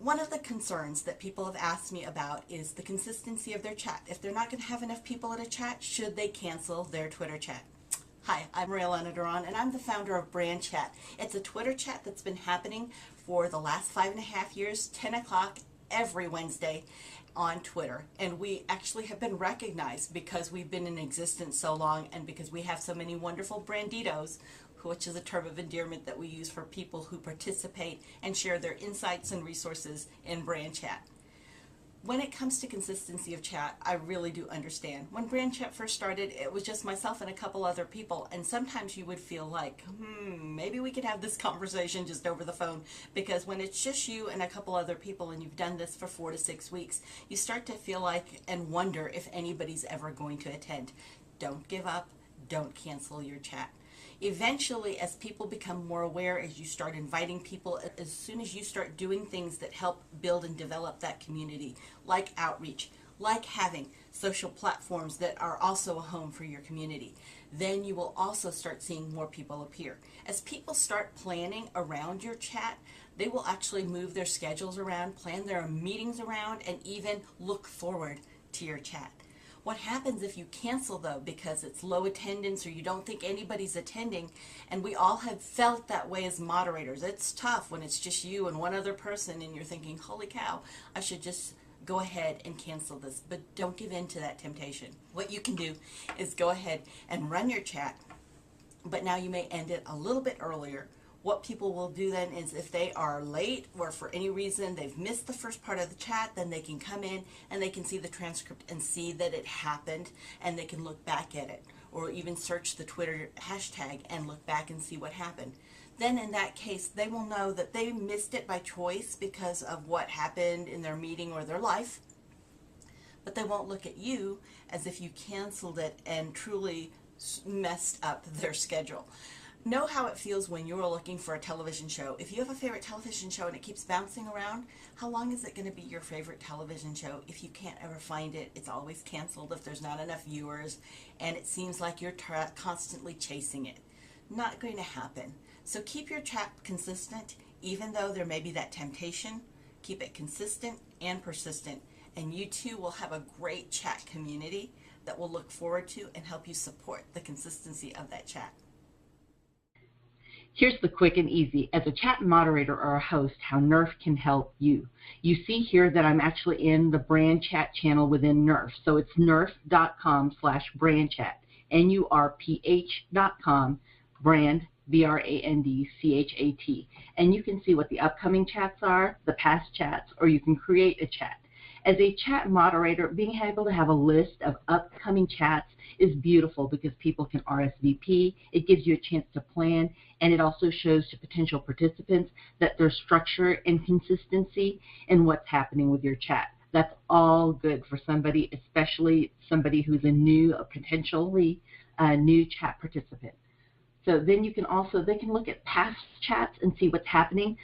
One of the concerns that people have asked me about is the consistency of their chat. If they're not going to have enough people at a chat, should they cancel their Twitter chat? Hi, I'm Elena Duron, and I'm the founder of Brand Chat. It's a Twitter chat that's been happening for the last 5.5 years, 10 o'clock every Wednesday on Twitter. And we actually have been recognized because we've been in existence so long and because we have so many wonderful branditos, which is a term of endearment that we use for people who participate and share their insights and resources in Brand Chat. When it comes to consistency of chat, I really do understand. When Brand Chat first started, it was just myself and a couple other people, and sometimes you would feel like, maybe we could have this conversation just over the phone, because when it's just you and a couple other people and you've done this for 4 to 6 weeks, you start to feel like and wonder if anybody's ever going to attend. Don't give up. Don't cancel your chat. Eventually, as people become more aware, as you start inviting people, as soon as you start doing things that help build and develop that community, like outreach, like having social platforms that are also a home for your community, then you will also start seeing more people appear. As people start planning around your chat, they will actually move their schedules around, plan their meetings around, and even look forward to your chat. What happens if you cancel, though, because it's low attendance or you don't think anybody's attending? And we all have felt that way as moderators. It's tough when it's just you and one other person and you're thinking, holy cow, I should just go ahead and cancel this. But don't give in to that temptation. What you can do is go ahead and run your chat, but now you may end it a little bit earlier. What people will do then is, if they are late or for any reason they've missed the first part of the chat, then they can come in and they can see the transcript and see that it happened, and they can look back at it, or even search the Twitter hashtag and look back and see what happened. Then in that case, they will know that they missed it by choice because of what happened in their meeting or their life, but they won't look at you as if you canceled it and truly messed up their schedule. Know how it feels when you're looking for a television show. If you have a favorite television show and it keeps bouncing around, how long is it going to be your favorite television show? If you can't ever find it, it's always canceled if there's not enough viewers, and it seems like you're constantly chasing it. Not going to happen. So keep your chat consistent, even though there may be that temptation. Keep it consistent and persistent, and you too will have a great chat community that will look forward to and help you support the consistency of that chat. Here's the quick and easy, as a chat moderator or a host, how Nurph can help you. You see here that I'm actually in the Brand Chat channel within Nurph. So it's nurph.com/brandchat, NURPH.com, brand, BRANDCHAT. And you can see what the upcoming chats are, the past chats, or you can create a chat. As a chat moderator, being able to have a list of upcoming chats is beautiful because people can RSVP. It gives you a chance to plan, and it also shows to potential participants that there's structure and consistency in what's happening with your chat. That's all good for somebody, especially somebody who's a potentially new chat participant. So then you can also, they can look at past chats and see what's happening.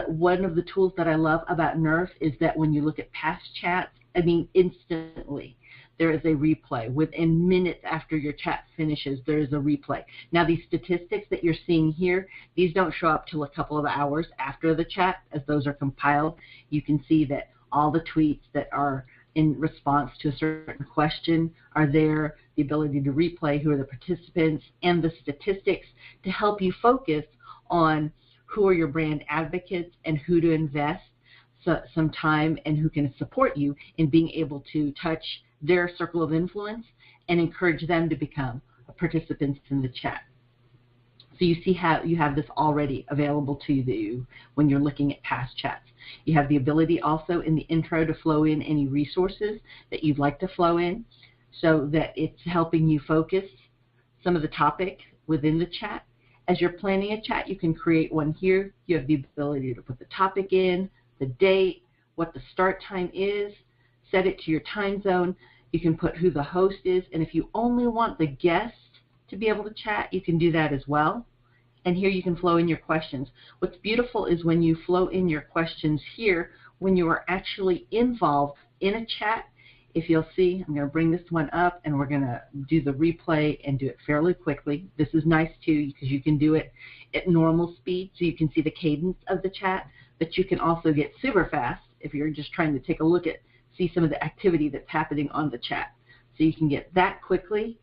One of the tools that I love about Nurph is that when you look at past chats, instantly, there is a replay. Within minutes after your chat finishes, there is a replay. Now, these statistics that you're seeing here, these don't show up till a couple of hours after the chat. As those are compiled, you can see that all the tweets that are in response to a certain question are there, the ability to replay who are the participants, and the statistics to help you focus on who are your brand advocates and who to invest some time and who can support you in being able to touch their circle of influence and encourage them to become participants in the chat. So you see how you have this already available to you when you're looking at past chats. You have the ability also in the intro to flow in any resources that you'd like to flow in so that it's helping you focus some of the topic within the chat. As you're planning a chat, you can create one here. You have the ability to put the topic in, the date, what the start time is, set it to your time zone. You can put who the host is, and if you only want the guest to be able to chat, you can do that as well. And here you can flow in your questions. What's beautiful is when you flow in your questions here, when you are actually involved in a chat, if you'll see, I'm going to bring this one up and we're going to do the replay and do it fairly quickly. This is nice too because you can do it at normal speed so you can see the cadence of the chat. but you can also get super fast if you're just trying to take a look at, see some of the activity that's happening on the chat. So you can get that quickly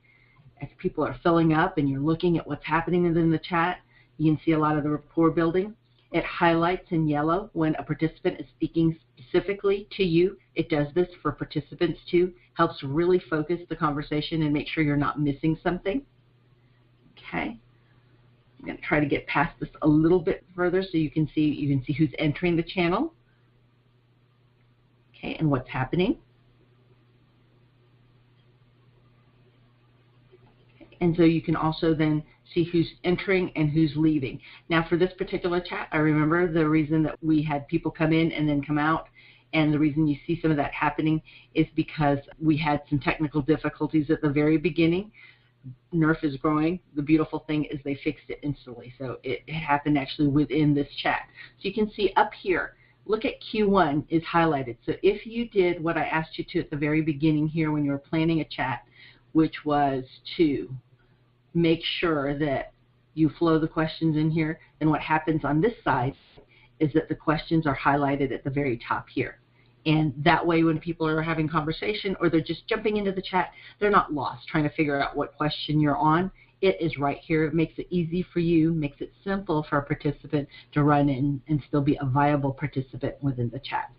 as people are filling up and you're looking at what's happening within the chat. You can see a lot of the rapport building. It highlights in yellow when a participant is speaking specifically to you. It does this for participants too. Helps really focus the conversation and make sure you're not missing something. Okay. I'm going to try to get past this a little bit further so you can see who's entering the channel. Okay, and what's happening. And so you can also then see who's entering and who's leaving. Now for this particular chat, I remember the reason that we had people come in and then come out, and the reason you see some of that happening is because we had some technical difficulties at the very beginning. Nurph is growing. The beautiful thing is they fixed it instantly. So it happened actually within this chat. So you can see up here, look at Q1 is highlighted. So if you did what I asked you to at the very beginning here when you were planning a chat, which was to make sure that you flow the questions in here, then what happens on this side is that the questions are highlighted at the very top here. And that way when people are having conversation or they're just jumping into the chat, they're not lost trying to figure out what question you're on. It is right here. It makes it easy for you, makes it simple for a participant to run in and still be a viable participant within the chat.